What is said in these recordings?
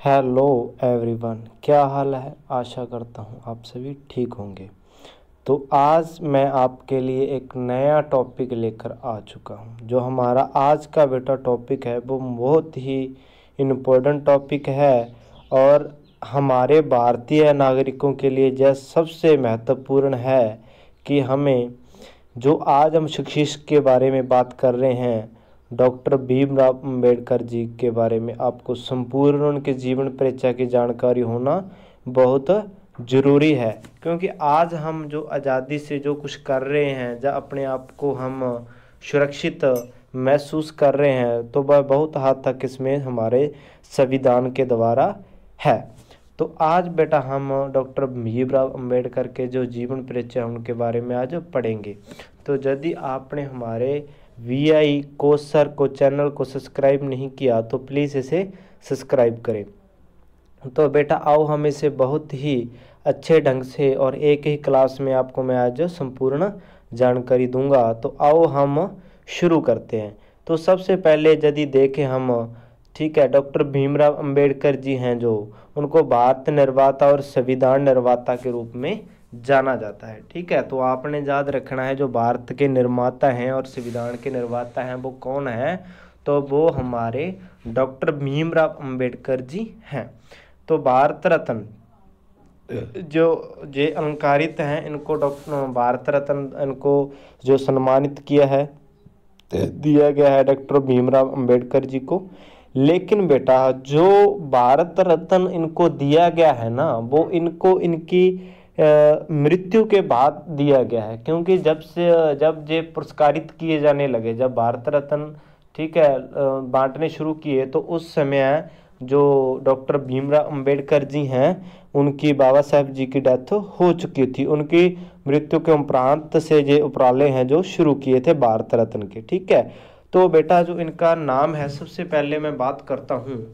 Hello everyone, क्या हाल है। आशा करता हूँ आप सभी ठीक होंगे। तो आज मैं आपके लिए एक नया टॉपिक लेकर आ चुका हूँ। जो हमारा आज का बेटा टॉपिक है वो बहुत ही इम्पोर्टेंट टॉपिक है और हमारे भारतीय नागरिकों के लिए यह सबसे महत्वपूर्ण है कि हमें जो आज हम शिक्षक के बारे में बात कर रहे हैं, डॉक्टर भीमराव अंबेडकर जी के बारे में आपको संपूर्ण उनके जीवन परिचय की जानकारी होना बहुत ज़रूरी है। क्योंकि आज हम जो आज़ादी से जो कुछ कर रहे हैं, जब अपने आप को हम सुरक्षित महसूस कर रहे हैं, तो वह बहुत हद तक इसमें हमारे संविधान के द्वारा है। तो आज बेटा हम डॉक्टर भीमराव अंबेडकर के जो जीवन परिचय उनके बारे में आज पढ़ेंगे। तो यदि आपने हमारे VI कोर्सर को चैनल को सब्सक्राइब नहीं किया तो प्लीज़ इसे सब्सक्राइब करें। तो बेटा आओ हम इसे बहुत ही अच्छे ढंग से और एक ही क्लास में आपको मैं आज संपूर्ण जानकारी दूंगा। तो आओ हम शुरू करते हैं। तो सबसे पहले यदि देखें हम, ठीक है, डॉक्टर भीमराव अंबेडकर जी हैं जो उनको भारत निर्माता और संविधान निर्माता के रूप में जाना जाता है। ठीक है, तो आपने याद रखना है जो भारत के निर्माता हैं और संविधान के निर्माता हैं वो कौन है, तो वो हमारे डॉक्टर भीमराव अंबेडकर जी हैं। तो भारत रत्न जो ये अलंकारित हैं, इनको डॉक्टर भारत रत्न इनको जो सम्मानित किया है दिया गया है डॉक्टर भीमराव अंबेडकर जी को। लेकिन बेटा जो भारत रत्न इनको दिया गया है ना, वो इनको इनकी मृत्यु के बाद दिया गया है। क्योंकि जब ये पुरस्कारित किए जाने लगे, जब भारत रत्न ठीक है बांटने शुरू किए, तो उस समय जो डॉक्टर भीमराव अंबेडकर जी हैं उनकी बाबा साहेब जी की डेथ हो चुकी थी। उनकी मृत्यु के उपरांत से ये उपराले हैं जो शुरू किए थे भारत रत्न के। ठीक है, तो बेटा जो इनका नाम है सबसे पहले मैं बात करता हूँ।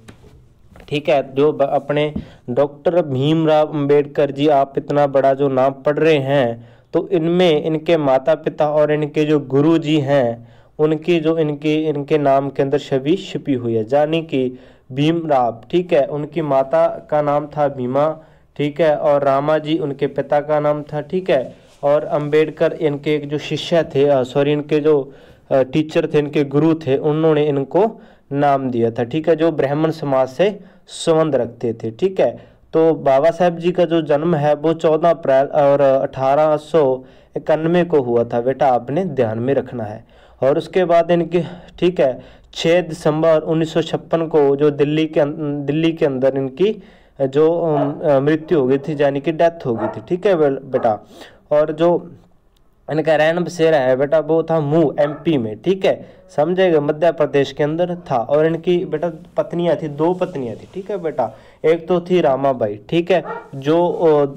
ठीक है, जो अपने डॉक्टर भीमराव अंबेडकर जी आप इतना बड़ा जो नाम पढ़ रहे हैं, तो इनमें इनके माता पिता और इनके जो गुरु जी हैं उनकी जो इनके नाम के अंदर छवि छिपी हुई है। यानी कि भीमराव, ठीक है, उनकी माता का नाम था भीमा, ठीक है, और रामा जी उनके पिता का नाम था। ठीक है, और अंबेडकर इनके जो शिष्य थे, सॉरी इनके जो टीचर थे, इनके गुरु थे, उन्होंने इनको नाम दिया था। ठीक है, जो ब्राह्मण समाज से संबंध रखते थे। ठीक है, तो बाबा साहेब जी का जो जन्म है वो 14 अप्रैल और 1891 को हुआ था। बेटा आपने ध्यान में रखना है। और उसके बाद इनके, ठीक है, 6 दिसंबर 1956 को जो दिल्ली के अंदर इनकी जो मृत्यु हो गई थी, यानी कि डेथ हो गई थी। ठीक है बेटा, और जो इनका रहन बसेरा है बेटा वो था मुंह MP में। ठीक है, समझेगा, मध्य प्रदेश के अंदर था। और इनकी बेटा पत्नियां थी, 2 पत्नियां थी। ठीक है बेटा, एक तो थी रामाबाई, ठीक है, जो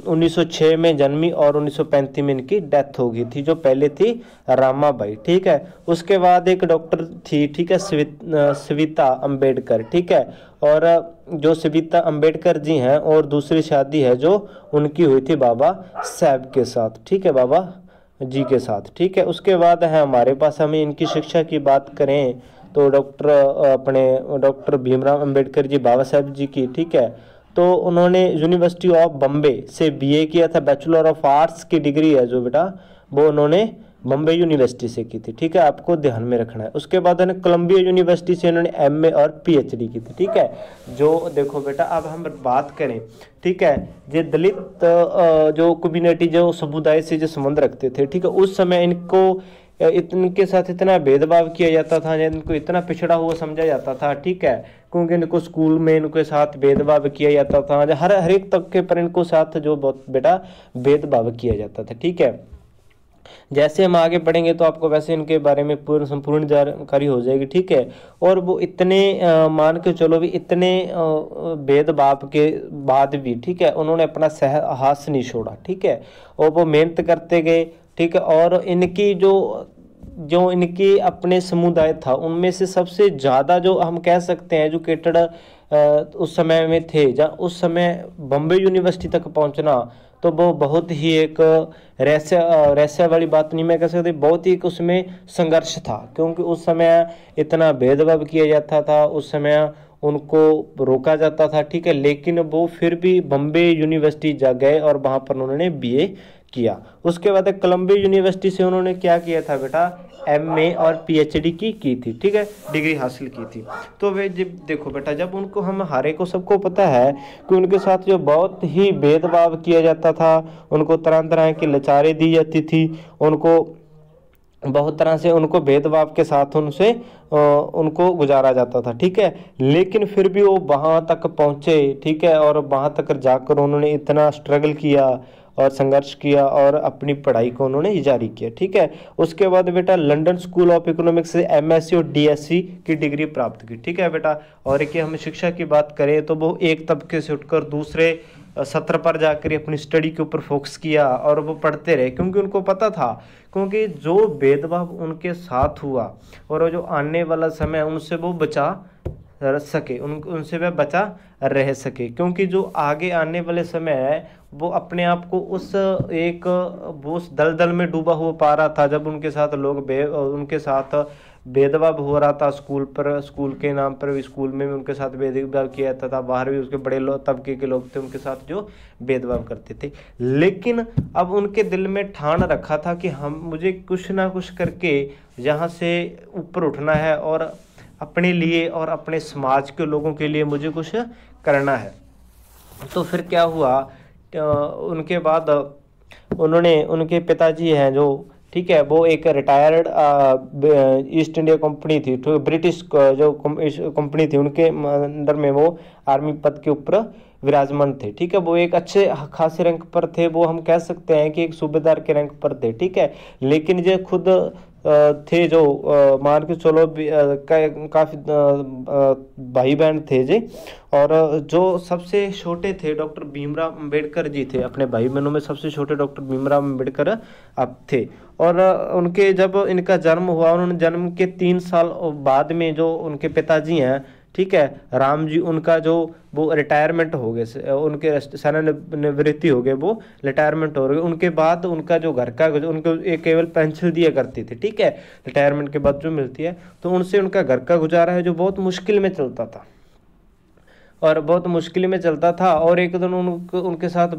1906 में जन्मी और 1935 में इनकी डेथ हो गई थी, जो पहले थी रामाबाई। ठीक है, उसके बाद एक डॉक्टर थी, ठीक है, सविता अंबेडकर। ठीक है, और जो सविता अंबेडकर जी हैं, और दूसरी शादी है जो उनकी हुई थी बाबा साहब के साथ। ठीक है, बाबा जी के साथ। ठीक है, उसके बाद है हमारे पास, हमें इनकी शिक्षा की बात करें तो डॉक्टर भीमराव अंबेडकर जी बाबा साहब जी की, ठीक है, तो उन्होंने यूनिवर्सिटी ऑफ बम्बे से BA किया था। बैचलर ऑफ आर्ट्स की डिग्री है जो बेटा वो उन्होंने बम्बे यूनिवर्सिटी से की थी। ठीक है, आपको ध्यान में रखना है। उसके बाद उन्होंने कोलंबिया यूनिवर्सिटी से उन्होंने MA और PhD की थी। ठीक है, जो देखो बेटा अब हम बात करें, ठीक है, ये दलित जो कम्युनिटी जो समुदाय से जो संबंध रखते थे, ठीक है, उस समय इनके साथ इतना भेदभाव किया जाता था, इनको इतना पिछड़ा हुआ समझा जाता था। ठीक है, क्योंकि इनको स्कूल में इनके साथ भेदभाव किया जाता था, हर एक तबके पर इनको साथ जो बेटा भेदभाव किया जाता था। ठीक है, जैसे हम आगे पढ़ेंगे तो आपको वैसे इनके बारे में पूर्ण संपूर्ण जानकारी हो जाएगी। ठीक है, और वो इतने मान के चलो भी इतने भेदभाव के बाद भी, ठीक है, उन्होंने अपना साहस नहीं छोड़ा। ठीक है, और वो मेहनत करते गए। ठीक है, और इनकी जो इनकी अपने समुदाय था उनमें से सबसे ज़्यादा जो हम कह सकते हैं एजुकेटेड उस समय में थे, जहाँ उस समय बम्बे यूनिवर्सिटी तक पहुँचना तो वो बहुत ही एक रहस्य वाली बात नहीं मैं कह सकती, बहुत ही उसमें संघर्ष था। क्योंकि उस समय इतना भेदभाव किया जाता था, उस समय उनको रोका जाता था, ठीक है, लेकिन वो फिर भी बम्बे यूनिवर्सिटी जा गए और वहाँ पर उन्होंने बीए किया। उसके बाद कोलंबिया यूनिवर्सिटी से उन्होंने क्या किया था बेटा, एमए और पीएचडी की थी, ठीक है, डिग्री हासिल की थी। तो वे जब देखो बेटा, जब उनको हम हारे को सबको पता है कि उनके साथ जो बहुत ही भेदभाव किया जाता था, उनको तरह तरह की लाचारी दी जाती थी, उनको बहुत तरह से उनको भेदभाव के साथ उनको गुजारा जाता था, ठीक है, लेकिन फिर भी वो वहाँ तक पहुँचे, ठीक है, और वहाँ तक जाकर उन्होंने इतना स्ट्रगल किया और संघर्ष किया और अपनी पढ़ाई को उन्होंने जारी किया, ठीक है। उसके बाद बेटा लंदन स्कूल ऑफ इकोनॉमिक्स से एमएससी और डीएससी की डिग्री प्राप्त की, ठीक है बेटा। और कि हम शिक्षा की बात करें तो वो एक तबके से उठकर दूसरे सत्र पर जाकर अपनी स्टडी के ऊपर फोकस किया और वो पढ़ते रहे, क्योंकि उनको पता था, क्योंकि जो भेदभाव उनके साथ हुआ और जो आने वाला समय उनसे वो बचा सके, उनसे वह बचा रह सके, क्योंकि जो आगे आने वाले समय है वो अपने आप को वो उस दलदल में डूबा हुआ पा रहा था, जब उनके साथ उनके साथ भेदभाव हो रहा था, स्कूल के नाम पर भी, स्कूल में भी उनके साथ भेदभाव किया जाता था, बाहर भी उसके बड़े तबके के लोग थे उनके साथ जो भेदभाव करते थे। लेकिन अब उनके दिल में ठान रखा था कि मुझे कुछ ना कुछ करके यहाँ से ऊपर उठना है और अपने लिए और अपने समाज के लोगों के लिए मुझे कुछ करना है। तो फिर क्या हुआ, उनके बाद उनके पिताजी हैं जो, ठीक है, वो एक रिटायर्ड ईस्ट इंडिया कंपनी थी, तो ब्रिटिश जो कंपनी थी उनके अंदर में वो आर्मी पद के ऊपर विराजमान थे, ठीक है। वो एक अच्छे खासे रैंक पर थे, वो हम कह सकते हैं कि एक सूबेदार के रैंक पर थे, ठीक है। लेकिन ये खुद थे जो मान के चलो काफ़ी भाई बहन थे जी, और जो सबसे छोटे थे डॉक्टर भीमराव अंबेडकर जी थे, अपने भाई बहनों में सबसे छोटे डॉक्टर भीमराव अंबेडकर अब थे। और उनके जब इनका जन्म हुआ, उन्होंने जन्म के 3 साल बाद में जो उनके पिताजी हैं, ठीक है, राम जी, उनका जो वो रिटायरमेंट हो गए, उनके सेवानिवृत्ति हो गए, वो रिटायरमेंट हो गए। उनके बाद उनका जो घर का उनको एक केवल पेंशन दिया करती थी, ठीक है, रिटायरमेंट के बाद जो मिलती है, तो उनसे उनका घर का गुजारा है जो बहुत मुश्किल में चलता था और बहुत मुश्किल में चलता था। और एक दिन उनके साथ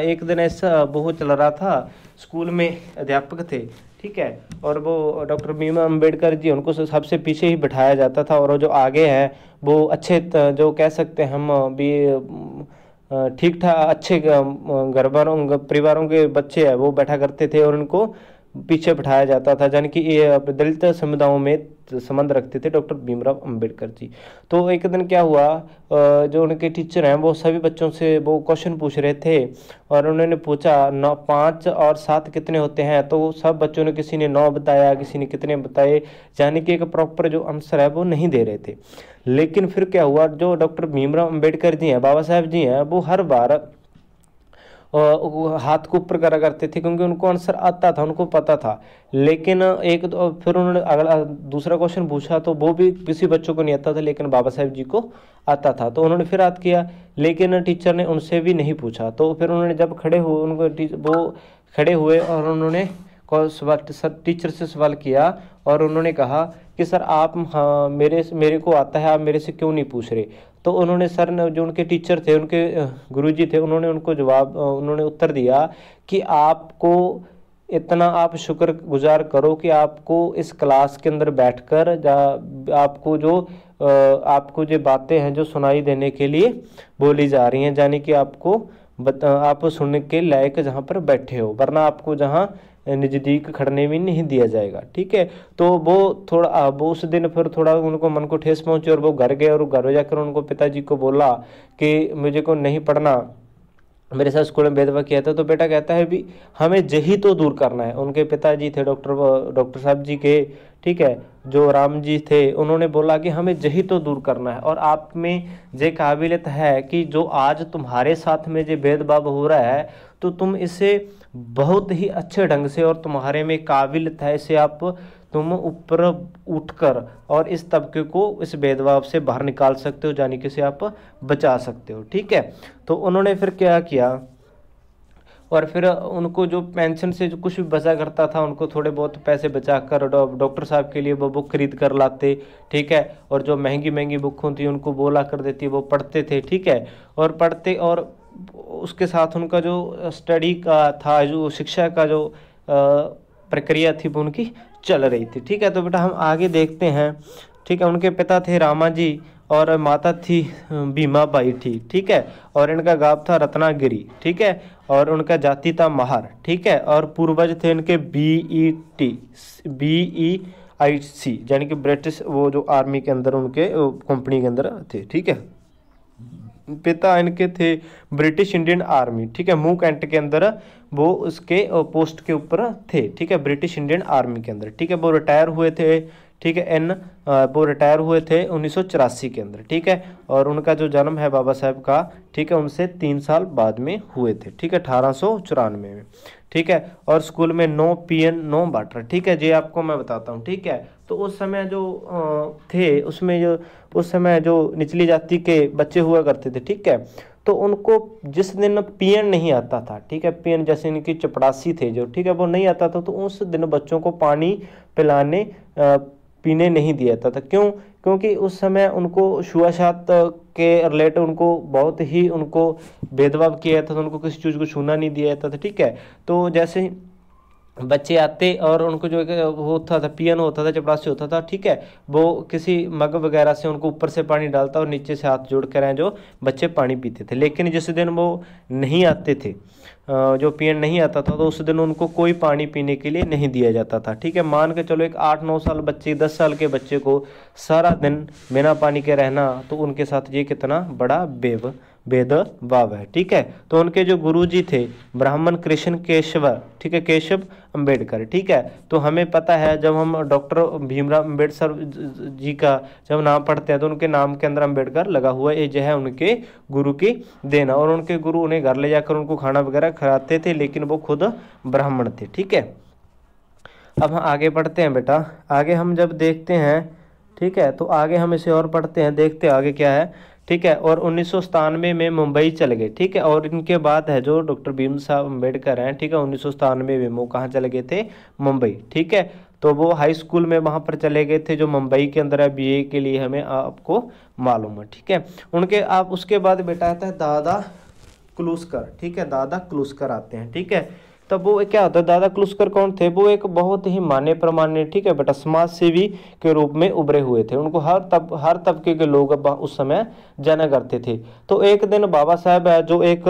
एक दिन ऐसा वो चल रहा था, स्कूल में अध्यापक थे, ठीक है, और वो डॉक्टर भीमराव अंबेडकर जी, उनको सबसे पीछे ही बिठाया जाता था, और जो आगे है वो अच्छे जो कह सकते हैं हम भी ठीक ठाक अच्छे परिवारों के बच्चे हैं वो बैठा करते थे, और उनको पीछे बिठाया जाता था, यानी कि ये दलित समुदायों में संबंध रखते थे डॉक्टर भीमराव अंबेडकर जी। तो एक दिन क्या हुआ, जो उनके टीचर हैं वो सभी बच्चों से वो क्वेश्चन पूछ रहे थे, और उन्होंने पूछा 9, 5 और 7 कितने होते हैं, तो सब बच्चों ने, किसी ने 9 बताया, किसी ने कितने बताए, यानी कि एक प्रॉपर जो आंसर है वो नहीं दे रहे थे। लेकिन फिर क्या हुआ, जो डॉक्टर भीमराव अंबेडकर जी हैं, बाबा साहब जी हैं, वो हर बार हाथ को ऊपर करा करते थे, क्योंकि उनको आंसर आता था, उनको पता था। लेकिन फिर उन्होंने अगला दूसरा क्वेश्चन पूछा, तो वो भी किसी बच्चों को नहीं आता था, लेकिन बाबा साहेब जी को आता था। तो उन्होंने फिर याद किया, लेकिन टीचर ने उनसे भी नहीं पूछा। तो फिर उन्होंने जब खड़े हुए, वो खड़े हुए और उन्होंने टीचर से सवाल किया, और उन्होंने कहा कि सर आप, हाँ, मेरे को आता है, आप मेरे से क्यों नहीं पूछ रहे। तो उन्होंने, सर ने, जो उनके टीचर थे, उनके गुरुजी थे, उन्होंने उत्तर दिया कि आपको इतना आप शुक्रगुजार करो कि आपको इस क्लास के अंदर बैठकर आपको जो बातें हैं जो सुनाई देने के लिए बोली जा रही हैं, यानी कि आप सुनने के लायक जहाँ पर बैठे हो, वरना आपको जहाँ नज़दीक खड़ने भी नहीं दिया जाएगा, ठीक है। तो वो उस दिन फिर थोड़ा उनको मन को ठेस पहुंची, और वो घर गए, और घर जाकर उनको पिताजी को बोला कि मुझे को नहीं पढ़ना, मेरे साथ स्कूल में भेदभाव किया था। तो बेटा कहता है भी हमें यही तो दूर करना है। उनके पिताजी थे डॉक्टर साहब जी के, ठीक है, जो राम जी थे, उन्होंने बोला कि हमें यही तो दूर करना है, और आप में ये काबिलियत है कि जो आज तुम्हारे साथ में जो भेदभाव हो रहा है, तो तुम इसे बहुत ही अच्छे ढंग से, और तुम्हारे में काबिलियत है, इसे तुम ऊपर उठकर और इस तबके को इस भेदभाव से बाहर निकाल सकते हो, यानी कि इसे आप बचा सकते हो, ठीक है। तो उन्होंने फिर क्या किया, और फिर उनको जो पेंशन से जो कुछ भी बचा करता था उनको थोड़े बहुत पैसे बचा कर डॉक्टर साहब के लिए वो बुक खरीद कर लाते, ठीक है। और जो महंगी महंगी बुक होती उनको बोला कर देती, वो पढ़ते थे, ठीक है। और पढ़ते और उसके साथ उनका जो स्टडी का था, जो शिक्षा का जो प्रक्रिया थी वो उनकी चल रही थी, ठीक है। तो बेटा हम आगे देखते हैं, ठीक है। उनके पिता थे रामाजी और माता थी भीमा बाई थी, ठीक है। और इनका गांव था रत्नागिरी, ठीक है। और उनका जाति था महार, ठीक है। और पूर्वज थे इनके BEIC यानी कि ब्रिटिश वो जो आर्मी के अंदर उनके कंपनी के अंदर थे, ठीक है। पिता इनके थे ब्रिटिश इंडियन आर्मी, ठीक है। मूव कैंट के अंदर वो उसके पोस्ट के ऊपर थे, ठीक है, ब्रिटिश इंडियन आर्मी के अंदर, ठीक है। वो रिटायर हुए थे, ठीक है। वो रिटायर हुए थे 1984 के अंदर, ठीक है। और उनका जो जन्म है बाबा साहब का, ठीक है, उनसे 3 साल बाद में हुए थे, ठीक है, 1894 में, ठीक है। और स्कूल में नो पियन नो वाटर, ठीक है, ये आपको मैं बताता हूँ, ठीक है। तो उस समय जो थे उसमें जो उस समय जो निचली जाति के बच्चे हुआ करते थे, ठीक है। तो उनको जिस दिन पियन नहीं आता था, ठीक है, पियन जैसे इनकी चपड़ासी थे जो, ठीक है, वो नहीं आता था, तो उस दिन बच्चों को पानी पिलाने पीने नहीं दिया जाता था। क्यों? क्योंकि उस समय उनको छुआछूत के रिलेटेड उनको बहुत ही उनको भेदभाव किया जाता था, उनको किसी चीज़ को छूना नहीं दिया जाता था, ठीक है। तो जैसे ही बच्चे आते और उनको जो होता था, पियन होता था, चपरासी होता था, ठीक है, वो किसी मग वगैरह से उनको ऊपर से पानी डालता और नीचे से हाथ जोड़ कर जो बच्चे पानी पीते थे। लेकिन जिस दिन वो नहीं आते थे, जो पियन नहीं आता था, तो उस दिन उनको कोई पानी पीने के लिए नहीं दिया जाता था, ठीक है। मान के चलो एक 8-9 साल बच्चे, 10 साल के बच्चे को सारा दिन बिना पानी के रहना, तो उनके साथ ये कितना बड़ा भेदभाव है, ठीक है। तो उनके जो गुरुजी थे ब्राह्मण कृष्ण केशव, ठीक है, केशव अंबेडकर, ठीक है। तो हमें पता है जब हम डॉक्टर भीमराव अंबेडकर जी का जब नाम पढ़ते हैं तो उनके नाम के अंदर अंबेडकर लगा हुआ है, ये जो है उनके गुरु की देना। और उनके गुरु उन्हें घर ले जाकर उनको खाना वगैरह खिलाते थे, लेकिन वो खुद ब्राह्मण थे, ठीक है। अब हम आगे बढ़ते हैं बेटा, आगे हम जब देखते हैं, ठीक है, तो आगे हम इसे और पढ़ते हैं, देखते हैं आगे क्या है, ठीक है। और 1997 में मुंबई चले गए, ठीक है। और इनके बाद है जो डॉक्टर भीम साहब अम्बेडकर हैं, ठीक है, 1997 में वो कहाँ चले गए थे? मुंबई, ठीक है। तो वो हाई स्कूल में वहाँ पर चले गए थे जो मुंबई के अंदर है, BA के लिए, हमें आपको मालूम है, ठीक है। उनके आप उसके बाद बेटा आता है दादा क्लूस्कर, ठीक है, दादा क्लूस्कर आते हैं, ठीक है। तब वो क्या होता है, दादा क्लूस्कर कौन थे? वो एक बहुत ही माने प्रमाणे, ठीक है बेटा, समाज सेवी के रूप में उभरे हुए थे। उनको हर तबके के लोग उस समय जाना करते थे। तो एक दिन बाबा साहब है जो एक,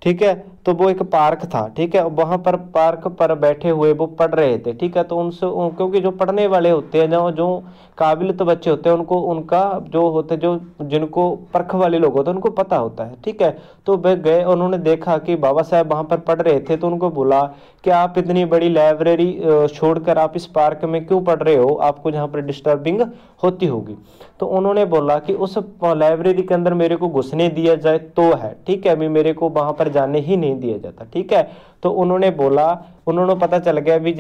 ठीक है, तो वो एक पार्क था, ठीक है, वहाँ पर पार्क पर बैठे हुए वो पढ़ रहे थे, ठीक है। तो उनसे क्योंकि जो पढ़ने वाले होते हैं, जो काबिल तो बच्चे होते हैं, उनको उनका जो होते जो जिनको परख वाले लोग होते हैं उनको पता होता है, ठीक है। तो वे गए, उन्होंने देखा कि बाबा साहब वहाँ पर पढ़ रहे थे, तो उनको बोला कि आप इतनी बड़ी लाइब्रेरी छोड़कर आप इस पार्क में क्यों पढ़ रहे हो, आपको जहाँ पर डिस्टर्बिंग होती होगी। तो उन्होंने बोला कि उस लाइब्रेरी के अंदर मेरे को घुसने दिया जाए तो है, ठीक है, अभी मेरे को वहाँ पर जाने ही नहीं दिया जाता, ठीक है। तो उन्होंने बोला, उन्होंने पता चल गया भी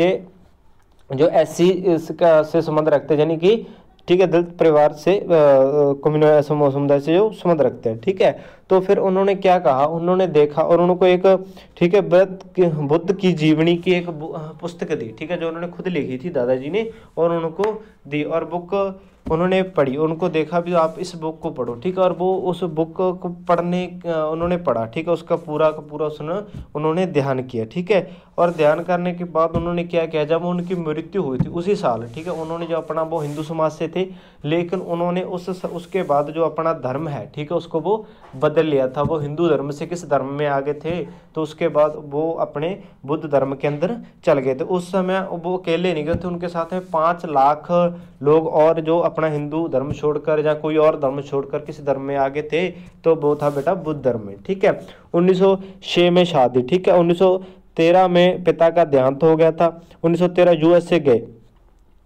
जो SC इसका से संबंध रखते हैं, यानी कि, ठीक है, दलित परिवार से कम्युनिटी समुदाय से जो संबंध रखते हैं, ठीक है। तो फिर उन्होंने क्या कहा, उन्होंने देखा और उनको एक, ठीक है, बुद्ध की जीवनी की एक पुस्तक दी, ठीक है, जो उन्होंने खुद लिखी थी दादाजी ने, और उनको दी। और बुक उन्होंने पढ़ी, उनको देखा भी आप इस बुक को पढ़ो, ठीक है। और वो उस बुक को पढ़ने उन्होंने पढ़ा, ठीक है, उसका पूरा का पूरा उन्होंने ध्यान किया, ठीक है। और ध्यान करने के बाद उन्होंने क्या किया, जब उनकी मृत्यु हुई थी उसी साल, ठीक है, उन्होंने जो अपना, वो हिंदू समाज से थे, लेकिन उन्होंने उसके बाद जो अपना धर्म है, ठीक है, उसको वो बदल लिया था। वो हिंदू धर्म से किस धर्म में आ गए थे? तो उसके बाद वो अपने बुद्ध धर्म के अंदर चल गए थे। उस समय वो अकेले नहीं गए थे, उनके साथ में 5 लाख लोग और जो अपना हिंदू धर्म छोड़कर या कोई और धर्म छोड़कर किस धर्म में आ गए थे? तो वो था बेटा बुद्ध धर्म में, ठीक है। 1906 में शादी, ठीक है। 1913 में पिता का देहांत हो गया था। 1913 USA गए,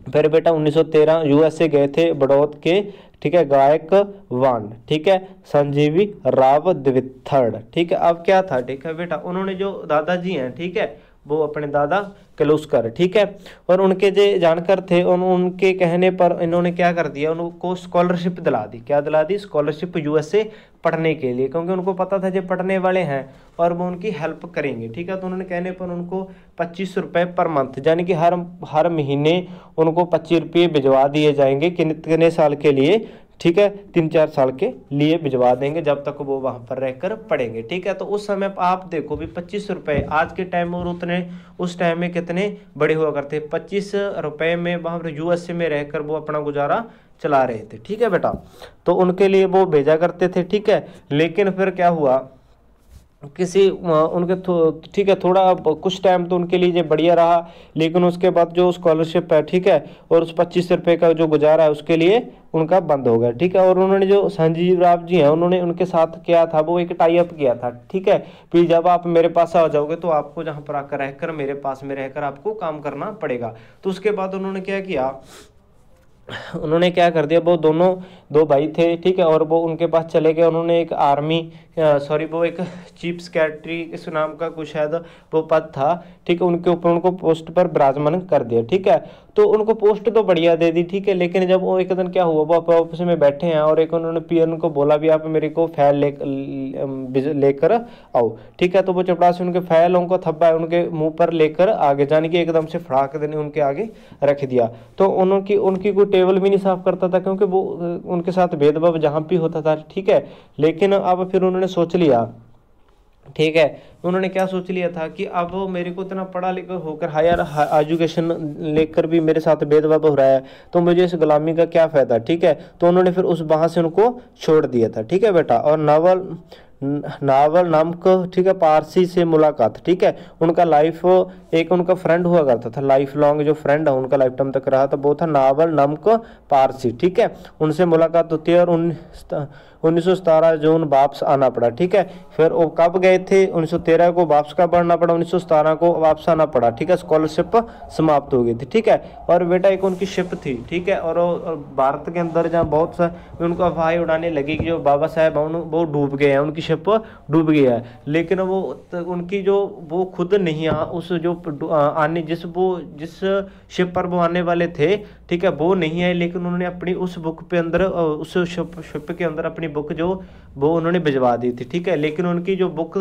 फिर बेटा 1913 USA गए थे बड़ौद के, ठीक है, गायक वान, ठीक है, संजीवी राव द्विथर्ड, ठीक है। अब क्या था, ठीक है बेटा, उन्होंने जो दादाजी हैं, ठीक है, वो अपने दादा कलुस्कर, ठीक है। और उनके जो जानकार थे उनके कहने पर इन्होंने क्या कर दिया, उनको स्कॉलरशिप दिला दी। क्या दिला दी? स्कॉलरशिप यूएसए पढ़ने के लिए, क्योंकि उनको पता था जो पढ़ने वाले हैं और वो उनकी हेल्प करेंगे, ठीक है। तो उन्होंने कहने पर उनको 25 रुपये पर मंथ, यानी कि हर महीने उनको 25 रुपये भिजवा दिए जाएंगे। कितने साल के लिए? ठीक है, 3-4 साल के लिए भिजवा देंगे, जब तक वो वहाँ पर रहकर पढ़ेंगे, ठीक है। तो उस समय आप देखो भी 25 रुपये आज के टाइम और उतने उस टाइम में कितने बड़े हुआ करते। 25 रुपये में वहाँ पर यूएसए में रहकर वो अपना गुजारा चला रहे थे, ठीक है बेटा। तो उनके लिए वो भेजा करते थे, ठीक है। लेकिन फिर क्या हुआ, किसी उनके ठीक है, थोड़ा कुछ टाइम तो उनके लिए ये बढ़िया रहा, लेकिन उसके बाद जो स्कॉलरशिप है, ठीक है, और उस 25 रुपये का जो गुजारा है उसके लिए उनका बंद हो गया, ठीक है। और उन्होंने जो संजीव राव जी हैं उन्होंने उनके साथ किया था, वो एक टाई अप किया था, ठीक है। फिर जब आप मेरे पास आ जाओगे तो आपको जहाँ पर आकर रहकर मेरे पास में रहकर आपको काम करना पड़ेगा। तो उसके बाद उन्होंने क्या किया, उन्होंने क्या कर दिया, वो दोनों दो भाई थे, ठीक है, और वो उनके पास चले गए। उन्होंने एक वो एक चीफ सेक्रेटरी इस नाम का कुछ शायद वो पद था, ठीक है, उनके ऊपर उनको पोस्ट पर विराजमान कर दिया, ठीक है। तो उनको पोस्ट तो बढ़िया दे दी, ठीक है। लेकिन जब वो एक दिन क्या हुआ, वो ऑफिस में बैठे हैं और एक उन्होंने पीएन को बोला भी आप मेरे को फाइल लेकर आओ, ठीक है। तो वो चपड़ा से उनके फाइल उनको थप्पा है उनके मुंह पर लेकर आगे जाने की एकदम से फड़ाक देने उनके आगे रख दिया। तो उनकी कोई टेबल भी नहीं साफ करता था, क्योंकि वो उनके साथ भेदभाव जहाँ भी होता था, ठीक है। लेकिन अब फिर उन्होंने सोच लिया, ठीक है, उन्होंने क्या सोच लिया था कि अब मेरे को इतना पढ़ा लिखा होकर हायर एजुकेशन लेकर भी मेरे साथ भेदभाव हो रहा है, तो मुझे इस गुलामी का क्या फायदा, ठीक है। तो उन्होंने फिर उस वहां से उनको छोड़ दिया था, ठीक है बेटा। और नावल नामक, ठीक है, पारसी से मुलाकात, ठीक है। उनका लाइफ एक उनका फ्रेंड हुआ करता था, लाइफ लॉन्ग जो फ्रेंड है उनका लाइफ टाइम तक रहा था, वो था नावल नामक पारसी, ठीक है। उनसे मुलाकात होती है और 1917 जून वापस आना पड़ा, ठीक है। फिर वो कब गए थे, 1913 को वापस कब आना पड़ा, 1917 को वापस आना पड़ा, ठीक है। स्कॉलरशिप समाप्त हो गई थी, ठीक है। और बेटा एक उनकी शिप थी, ठीक है, और भारत के अंदर जहाँ बहुत सा उनको अफवाहें उड़ाने लगी कि जो बाबा साहेब वो डूब गए हैं, उनकी शिप डूब गई है। लेकिन उनकी जो वो खुद नहीं उस जो आने जिस शिप पर वो आने वाले थे, ठीक है, वो नहीं है। लेकिन उन्होंने अपनी उस बुक पे अंदर उस शिप के अंदर अपनी बुक जो वो उन्होंने भिजवा दी थी, ठीक है। लेकिन उनकी जो बुक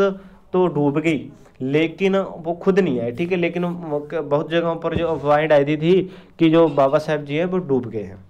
तो डूब गई, लेकिन वो खुद नहीं आए, ठीक है। लेकिन बहुत जगहों पर जो अफवाहें आई थी कि जो बाबा साहेब जी हैं वो डूब गए हैं,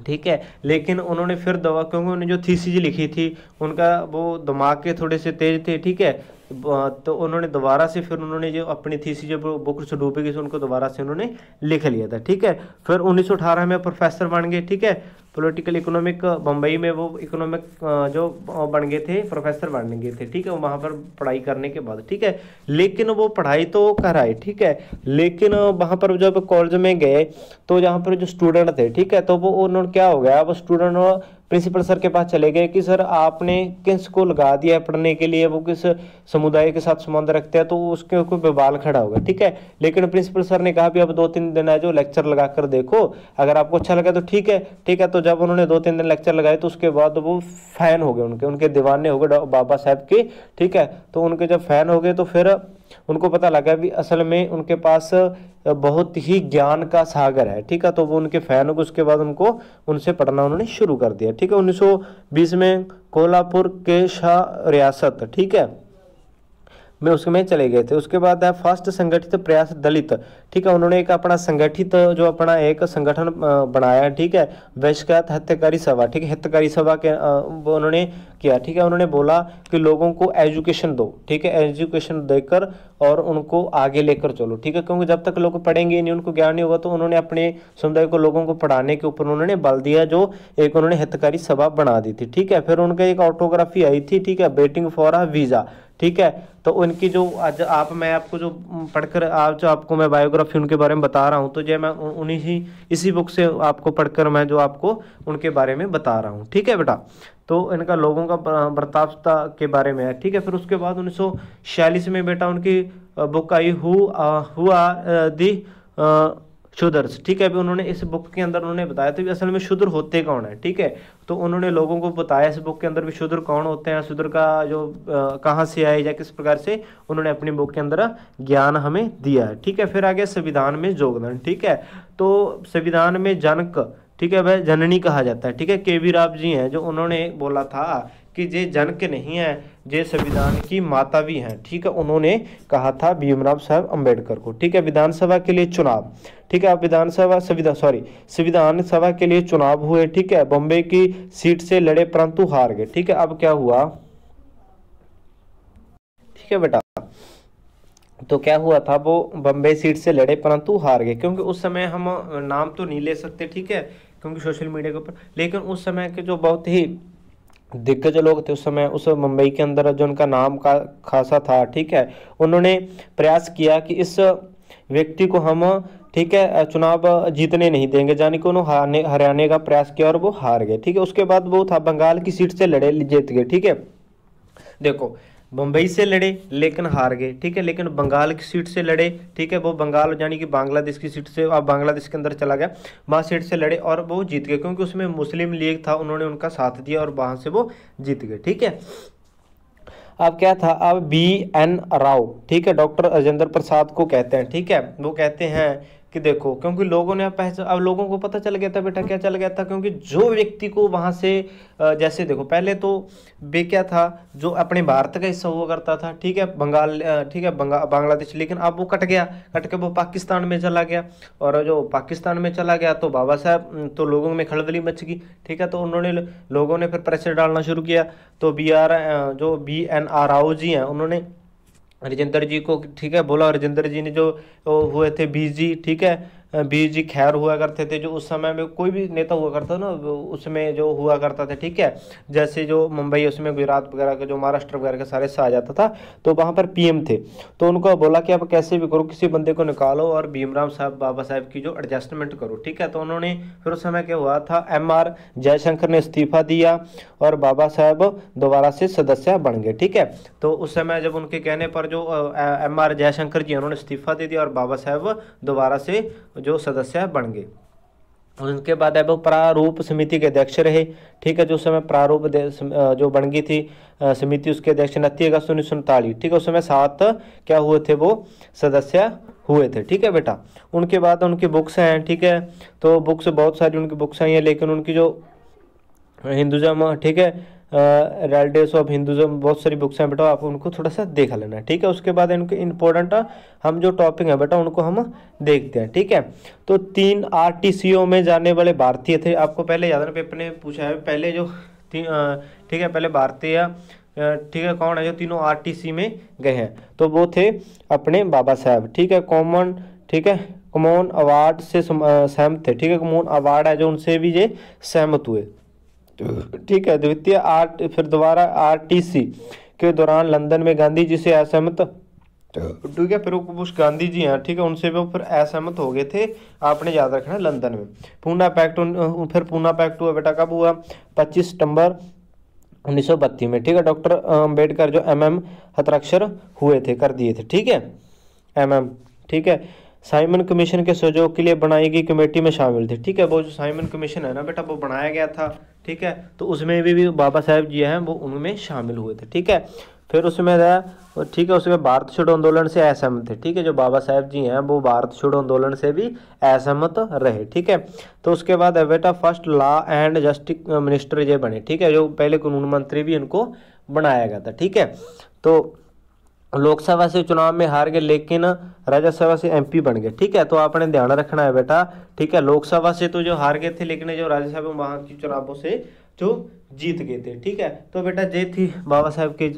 ठीक है। लेकिन उन्होंने फिर दवा, क्योंकि उन्होंने जो थीसिस लिखी थी उनका वो दिमाग के थोड़े से तेज थे, ठीक है। तो उन्होंने दोबारा से फिर उन्होंने जो अपनी थीसिस जो बुक से डूबी गई उनको दोबारा से उन्होंने लिख लिया था, ठीक है। फिर 1918 में प्रोफेसर बन गए, ठीक है, पॉलिटिकल इकोनॉमिक, बम्बई में वो इकोनॉमिक जो बन गए थे, प्रोफेसर बन गए थे, ठीक है, वहाँ पर पढ़ाई करने के बाद, ठीक है। लेकिन वो पढ़ाई तो कराए, ठीक है, लेकिन वहाँ पर जब कॉलेज में गए तो जहाँ पर जो स्टूडेंट थे, ठीक है, तो वो उन्होंने क्या हो गया, वो स्टूडेंट प्रिंसिपल सर के पास चले गए कि सर आपने किसको लगा दिया है पढ़ने के लिए, वो किस समुदाय के साथ संबंध रखते हैं, तो उसके ऊपर बवाल खड़ा होगा, ठीक है। लेकिन प्रिंसिपल सर ने कहा भी अब 2-3 दिन है जो लेक्चर लगा कर देखो, अगर आपको अच्छा लगा तो ठीक है, ठीक है। तो जब उन्होंने 2-3 दिन लेक्चर लगाए तो उसके बाद वो फैन हो गए, उनके दीवाने हो गए बाबा साहब के, ठीक है। तो उनके जब फैन हो गए तो फिर उनको पता लगा भी असल में उनके पास बहुत ही ज्ञान का सागर है, ठीक है। तो वो उनके फैन हो गए, उसके बाद उनसे पढ़ना उन्होंने शुरू कर दिया, ठीक है। 1920 में कोल्हापुर के शाह रियासत, ठीक है, में उसमें चले गए थे। उसके बाद है फर्स्ट संगठित प्रयास दलित, ठीक है। उन्होंने एक अपना संगठित जो अपना एक संगठन बनाया, ठीक है, वैश्विक हितकारी सभा, ठीक है, हितकारी सभा के वो उन्होंने किया, ठीक है। उन्होंने बोला कि लोगों को एजुकेशन दो, ठीक है, एजुकेशन देकर और उनको आगे लेकर चलो, ठीक है, क्योंकि जब तक लोग पढ़ेंगे नहीं, उनको ज्ञान नहीं होगा। तो उन्होंने अपने समुदाय को लोगों को पढ़ाने के ऊपर उन्होंने बल दिया, जो एक उन्होंने हितकारी सभा बना दी थी, ठीक है। फिर उनका एक ऑटोग्राफी आई थी, ठीक है, वेटिंग फॉर अ वीजा, ठीक है। तो उनकी जो आज मैं आपको जो पढ़कर आज जो आपको मैं बायोग्राफी उनके बारे में बता रहा हूँ, तो जो मैं इसी बुक से आपको पढ़कर मैं जो आपको उनके बारे में बता रहा हूँ, ठीक है बेटा। तो इनका लोगों का बर्तावता के बारे में है, ठीक है। फिर उसके बाद 1946 में बेटा उनकी बुक आई हु आर दी शूद्रस, ठीक है। अभी उन्होंने इस बुक के अंदर उन्होंने बताया था कि असल में शूद्र होते कौन है, ठीक है। तो उन्होंने लोगों को बताया इस बुक के अंदर भी शूद्र कौन होते हैं, शूद्र का जो कहाँ से आए या किस प्रकार से, उन्होंने अपनी बुक के अंदर ज्ञान हमें दिया है, ठीक है। फिर आगे संविधान में योगदान, ठीक है। तो संविधान में जनक, ठीक है, वह जननी कहा जाता है, ठीक है। के वी राव जी हैं जो उन्होंने बोला था कि जे जनक नहीं है, जे संविधान की माता भी हैं, ठीक है। उन्होंने कहा था भीमराव साहब अंबेडकर को, ठीक है। विधानसभा के लिए चुनाव, ठीक है। अब संविधान सभा के लिए चुनाव हुए, ठीक है। बॉम्बे की सीट से लड़े परंतु हार गए, ठीक है। अब क्या हुआ, ठीक है बेटा, तो क्या हुआ था, वो बम्बई सीट से लड़े परंतु हार गए, क्योंकि उस समय हम नाम तो नहीं ले सकते, ठीक है, क्योंकि सोशल मीडिया के ऊपर, लेकिन उस समय के जो बहुत ही दिग्गज लोग थे उस समय उस मुंबई के अंदर, जो उनका नाम का खासा था, ठीक है, उन्होंने प्रयास किया कि इस व्यक्ति को हम, ठीक है, चुनाव जीतने नहीं देंगे, यानी कि उन्होंने हराने का प्रयास किया और वो हार गए, ठीक है। उसके बाद वो था बंगाल की सीट से लड़े, जीत गए, ठीक है। देखो, मुंबई से लड़े लेकिन हार गए, ठीक है, लेकिन बंगाल की सीट से लड़े, ठीक है, वो बंगाल यानी कि बांग्लादेश की सीट से, अब बांग्लादेश के अंदर चला गया, वहाँ सीट से लड़े और वो जीत गए, क्योंकि उसमें मुस्लिम लीग था, उन्होंने उनका साथ दिया और वहाँ से वो जीत गए, ठीक है। अब क्या था, अब BN राव, ठीक है, डॉक्टर राजेंद्र प्रसाद को कहते हैं, ठीक है। वो कहते हैं कि देखो, क्योंकि लोगों ने अब लोगों को पता चल गया था बेटा, क्या चल गया था, क्योंकि जो व्यक्ति को वहां से जैसे देखो, पहले तो वे क्या था, जो अपने भारत का हिस्सा हुआ करता था, ठीक है, बंगाल, ठीक है, बांग्लादेश, लेकिन अब वो कट के वो पाकिस्तान में चला गया, और जो पाकिस्तान में चला गया तो बाबा साहब, तो लोगों में खलबली मच गई, ठीक है। तो उन्होंने, लोगों ने फिर प्रेशर डालना शुरू किया, तो जो BN राव जी हैं, उन्होंने राजेंद्र जी को, ठीक है, बोला। राजेंद्र जी ने जो हुए थे BG, ठीक है, BG खैर हुआ करते थे, जो उस समय में कोई भी नेता हुआ करता ना, उसमें जो हुआ करता था, ठीक है, जैसे जो मुंबई, उसमें गुजरात वगैरह का, जो महाराष्ट्र वगैरह का सारे से आ जाता था, तो वहाँ पर PM थे, तो उनको बोला कि आप कैसे भी करो, किसी बंदे को निकालो और भीमराव साहब, बाबा साहब की जो एडजस्टमेंट करो, ठीक है। तो उन्होंने, फिर उस समय क्या हुआ था, MR जयशंकर ने इस्तीफा दिया और बाबा साहब दोबारा से सदस्य बन गए, ठीक है। तो उस समय जब उनके कहने पर जो MR जयशंकर जी, उन्होंने इस्तीफा दे दिया और बाबा साहब दोबारा से जो सदस्य बन गए। उनके बाद है वो प्रारूप समिति के अध्यक्ष रहे, ठीक है। जो समय प्रारूप जो बन गई थी समिति, उसके अध्यक्ष 29 अगस्त 1939, ठीक है। उस समय 7 क्या हुए थे, वो सदस्य हुए थे, ठीक है बेटा। उनके बाद उनकी बुक्स हैं, ठीक है, तो बुक्स बहुत सारी उनकी बुक्स आई हैं, लेकिन उनकी जो हिंदुज़म, ठीक है, रेलिडेस ऑफ हिंदुज़म, बहुत सारी बुक्स हैं बेटा, आप उनको थोड़ा सा देख लेना, ठीक है। उसके बाद इनके इम्पोर्टेंट हम जो टॉपिक है बेटा, उनको हम देखते हैं, ठीक है। तो 3 RTCO में जाने वाले भारतीय थे, आपको पहले याद है, पेपर ने पूछा है पहले जो ठीक है, पहले भारतीय, ठीक है, कौन है जो तीनों RTC में गए हैं, तो वो थे अपने बाबा साहब, ठीक है। कॉमन, ठीक है, कॉमन अवार्ड से सहमत थे, ठीक है, कॉमन अवार्ड है जो, उनसे भी ये सहमत हुए, ठीक है। द्वितीय फिर दोबारा RTC के दौरान लंदन में गांधी जी से असहमत, ठीक है, फिर उस गांधी जी हैं, ठीक है, उनसे वो फिर असहमत हो गए थे, आपने याद रखना है, लंदन में। पूना पैक्ट, फिर पूना पैक्ट हुआ बेटा, कब हुआ, 25 सितंबर 1932 में, ठीक है। डॉक्टर अम्बेडकर जो MM हस्ताक्षर हुए थे, कर दिए थे, ठीक है, MM, ठीक है। साइमन कमीशन के सहयोग के लिए बनाई गई कमेटी में शामिल थे, ठीक है। वो जो साइमन कमीशन है ना बेटा, वो बनाया गया था, ठीक है, तो उसमें भी बाबा साहब जी हैं, वो उनमें शामिल हुए थे, ठीक है। फिर उसमें रहा, ठीक है, उसमें भारत छोड़ो आंदोलन से असहमत थे, ठीक है। जो बाबा साहब जी हैं वो भारत छोड़ो आंदोलन से भी असहमत रहे, ठीक है। तो उसके बाद है बेटा first law and justice minister ये बने, ठीक है, जो पहले कानून मंत्री भी इनको बनाया गया था, ठीक है। तो लोकसभा से चुनाव में हार गए, लेकिन राज्यसभा से MP बन गए, ठीक है। तो आपने ध्यान रखना है बेटा, ठीक है, लोकसभा से तो जो हार गए थे, लेकिन जो राज्यसभा वहाँ की चुनावों से जो जीत गए थे, ठीक है। तो बेटा ये थी बाबा साहब के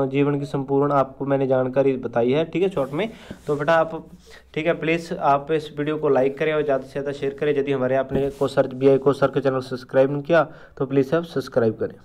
जीवन की संपूर्ण आपको मैंने जानकारी बताई है, ठीक है, शॉर्ट में। तो बेटा आप, ठीक है, प्लीज़ आप इस वीडियो को लाइक करें और ज़्यादा से ज़्यादा शेयर करें। यदि हमारे आपने BI कोर्स सर के चैनल सब्सक्राइब नहीं किया तो प्लीज़ आप सब्सक्राइब करें।